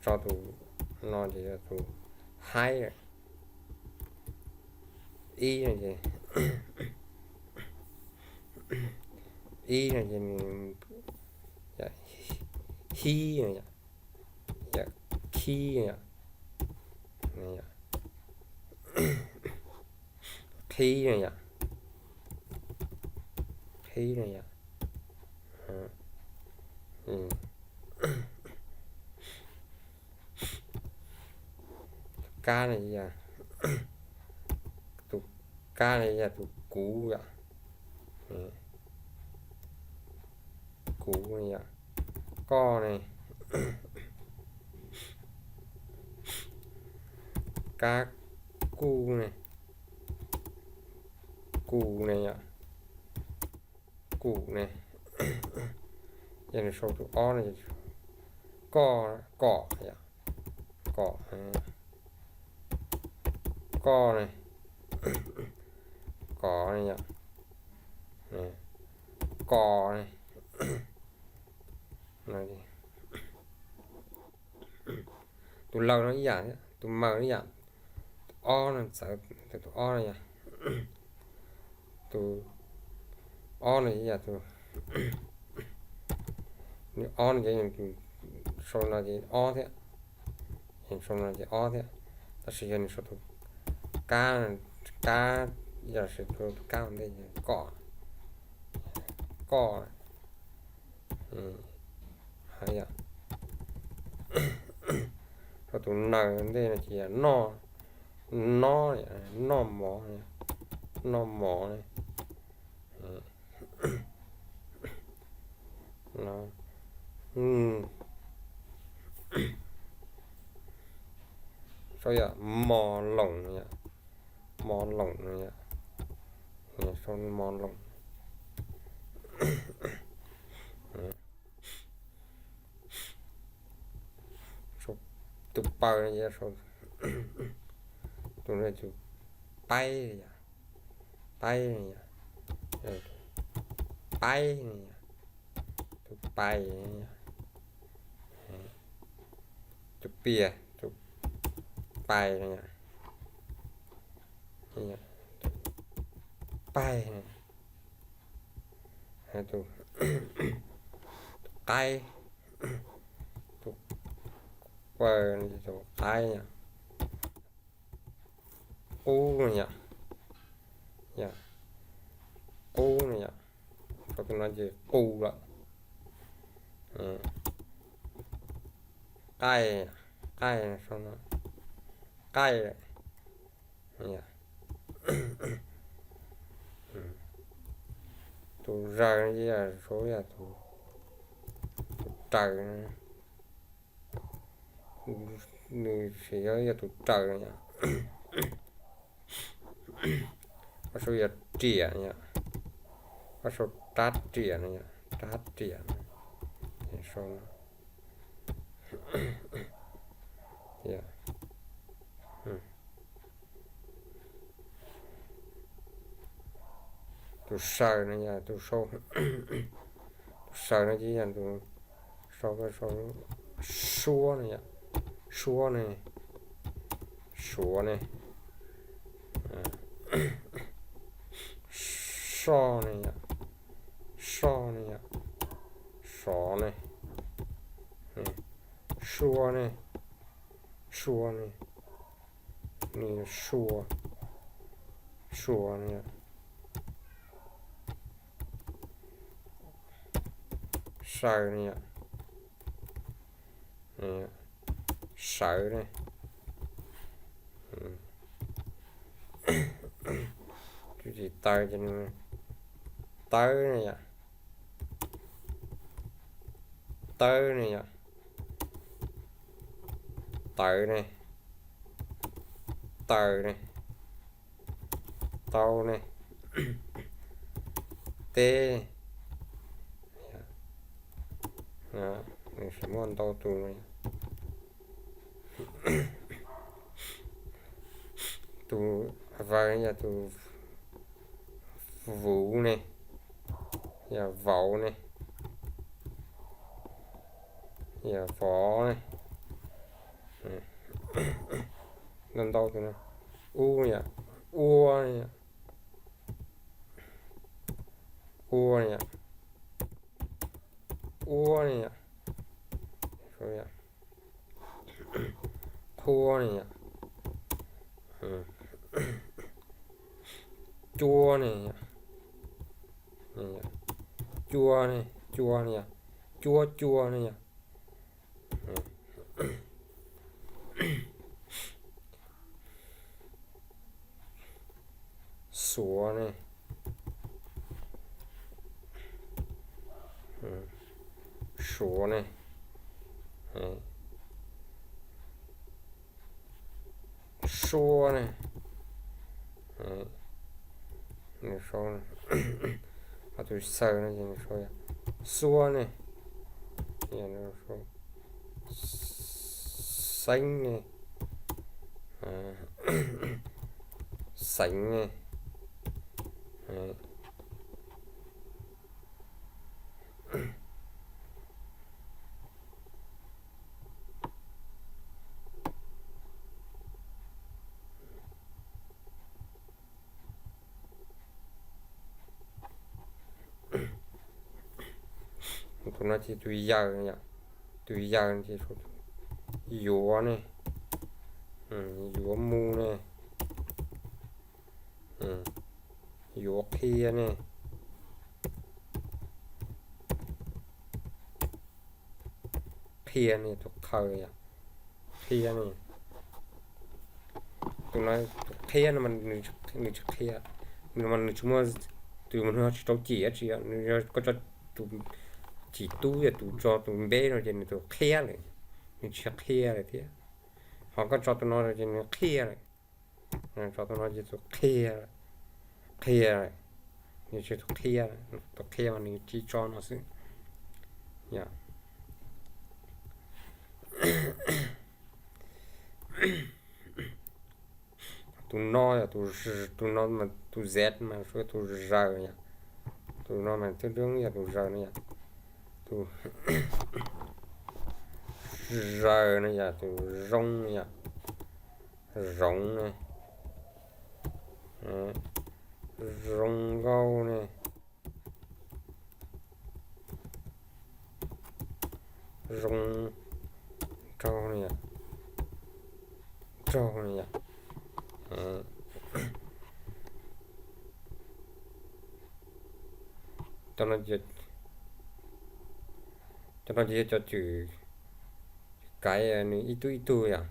cho tụ nó thì tụ hai y này gì y này gì dạ, hi này dạ, khi này dạ, khi này dạ, khi này dạ. Ừ. Ca này dạ, tụ ca này dạ tụ cú dạ. Ừ. Cú này dạ, co này cá cu này, cù này ạ, cù này giờ này số tụ o này co cỏ này ạ, cỏ co này cỏ này ạ, này cò này này đi tụ lâu nó giảm nhá, tụ mờ nó giảm, o này sợ tụ o này nhá, tụ o này giờ tụ nếu o này cái số là gì o thế, hiện số là gì o thế, ta sử dụng số tụ ca ca giờ sử dụng ca đây cỏ cỏ hay à số tụ n đây là chỉ là no nó này, nó mỏ này, nó mỏ này nó số giờ mò lồng này, mò lồng này số mò lồng số tụ bờ này số tụ này tụ bay này bay này bay này tụ bay này tụ bìa tụ bay này bay này tụ tay tụ bờ này tụ tay nha u này nhá u này nhá có cái nói gì u đó cay cay sao nó cay này nhá tụ rời gì là số là tụ trời này người sẽ là tụ trời nhá có số là trịa nhá, có số trát trịa này nhá, trát trịa này số nó yeah. Tụ sờ này nhá, tụ số sờ nó chỉ là tụ số cái số xua này nhá, xua này xua này so này nhá, so này nhá, so này xua này xua này này xua xua này sờ này nhá, sờ này cái gì tay cho nên tới này nhá, tới này nhá, tới này, tới này, tao này, tê này, mình sẽ muốn tao tù này, tù vài nhà tù vũ này, nhà vậu này, nhà võ này, lần đầu thì nó u nhỉ, u nhỉ, u nhỉ, u nhỉ, rồi nhỉ, thua nhỉ, chua nhỉ, chua này, chua nhỉ, chua chua nhỉ, sủa này, sủa này, xua này, này xua này, à tôi sờ này gì xua ya, xua này, giờ nó xua, xanh này, sánh này, tụi nó chỉ tùy giờ nhỉ, tùy giờ chỉ số dúa này, dúa mu này, dúa kia này, kia này thuộc khơi à, kia này, tụi nó kia là mình kia, mình chúng nó tụi mình nó chỉ có cho tụi chỉ tu là tụi cho tụi bé rồi nên tụi kia này, mình chỉ kia này thế, họ có cho tụi nó rồi nên kia này, cho tụi nó chỉ tụi kia này, mình chỉ tụi kia mà mình chỉ cho nó xí, yeah. Tụi nó là tụi nó mà tụi Z mà số tụi R nhỉ, tụi nó mà tương đương là tụi R nhỉ, tụi R này là tụi rong nhỉ, rong này, rong gâu này, rong trâu này, trâu này, cho nó cho chữ cái này ít tu à.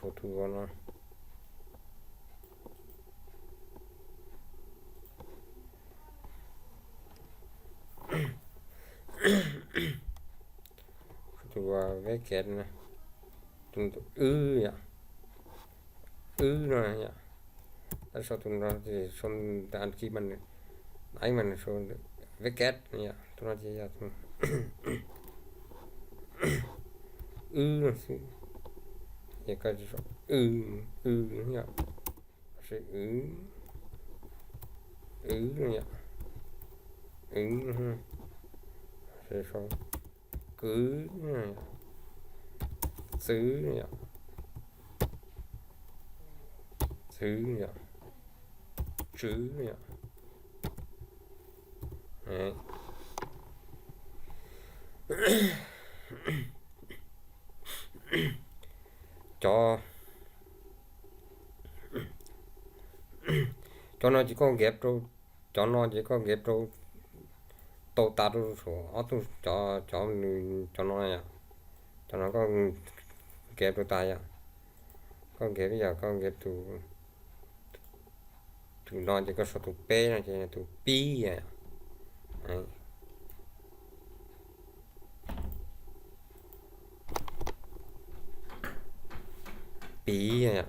Chỗ thu nó tụi cái kẹt này tụi nhỉ, rồi nhỉ, tại sao tụi nó thì xong ăn khi mình anh mình xong cái kẹt nhỉ, tụi nó chỉ là tụi nó thì cái gì nhỉ, sẽ nhỉ, sẽ xong cứ xứ nhỉ, xứ nhỉ, chữ nhỉ, đấy. cho nó chỉ có ghép rồi, cho nó chỉ có ghép rồi tô ta rồi số tôi cho nó nha, cho nó có ghép rồi tay à, có ghép bây giờ có ghép tụ nó chỉ có số tụ p này chỉ là tụ pi à, đấy. Pi à.